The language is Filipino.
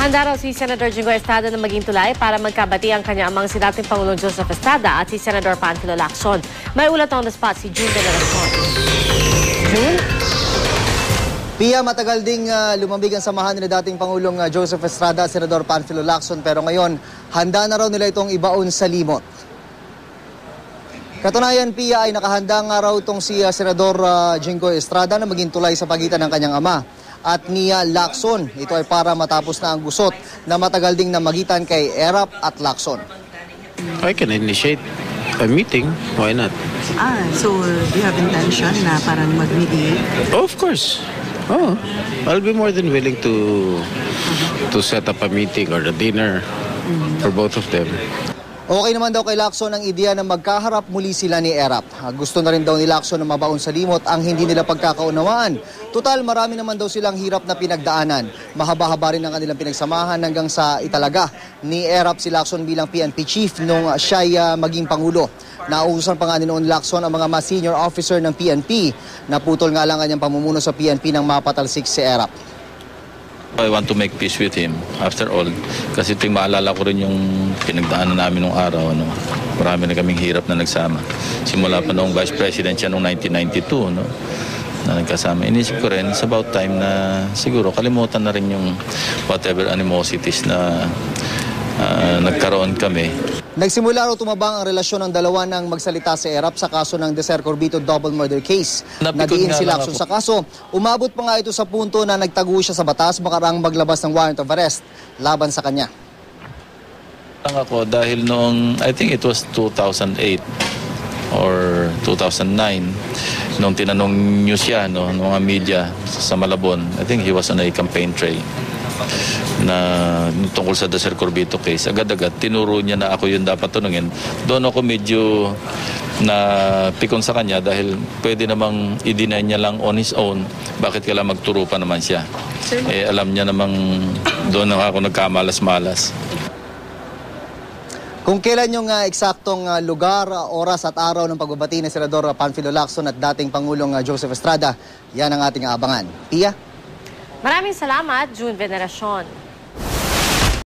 Handa raw si Senador Jinggoy Estrada na maging tulay para magkabati ang kanya amang si dating Pangulong Joseph Estrada at si Senador Panfilo Lacson. May ulat on the spot si June Veneracion. June? Pia, matagal ding lumambig ang samahan ni dating Pangulong Joseph Estrada at Senador Panfilo Lacson, pero ngayon handa na raw nila itong ibaon sa limot. Katunayan, Pia, ay nakahanda nga raw itong si Senador Jinggoy Estrada na maging tulay sa pagitan ng kanyang ama at ni Lacson. Ito ay para matapos na ang gusot na matagal ding namagitan kay Erap at Lacson. I can initiate a meeting. Why not? So do you have intention na parang mag-mediate? Of course. Oh, I'll be more than willing to set up a meeting or a dinner for both of them. Okay naman daw kay Lacson ang ideya na magkaharap muli sila ni Erap. Gusto na rin daw ni Lacson na mabaon sa limot ang hindi nila pagkakaunawaan. Total, marami naman daw silang hirap na pinagdaanan. Mahaba-haba rin ang kanilang pinagsamahan hanggang sa italaga ni Erap si Lacson bilang PNP chief nung siya'y maging Pangulo. Nauusan pa nga ni noon Lacson ang mga mas senior officer ng PNP. Naputol nga lang kanyang pamumuno sa PNP nang mapatalsik si Erap. I want to make peace with him after all. Kasi tuwing maalala ko rin yung pinagdaanan namin nung araw. Marami na kaming hirap na nagsama. Simula pa noong vice president siya noong 1992. Na nagkasama. Inisip ko rin, it's about time na siguro kalimutan na rin yung whatever animosities na nagkaroon kami. Nagsimula raw tumabang ang relasyon ng dalawa nang magsalita si Erap sa kaso ng Deser Corbito double murder case. Nadiin si Lacson sa kaso. Umabot pa nga ito sa punto na nagtago siya sa batas makarang maglabas ng warrant of arrest laban sa kanya. Ako dahil noong, I think it was 2008 or 2009, nung tinanong niyo siya, ng mga media sa Malabon, I think he was on a campaign trail na tungkol sa Deser Corbito case. Agad-agad, tinuro niya na ako yung dapat tunungin. Doon ako medyo na pikon sa kanya dahil pwede namang i-deny niya lang on his own. Bakit kailangan magturo pa naman siya? Alam niya namang doon ako nagkamalas-malas. Kung kailan yung eksaktong lugar, oras at araw ng pagbabati ni Senador Panfilo Lacson at dating Pangulong Joseph Estrada, yan ang ating aabangan. Pia? Maraming salamat, June Veneracion.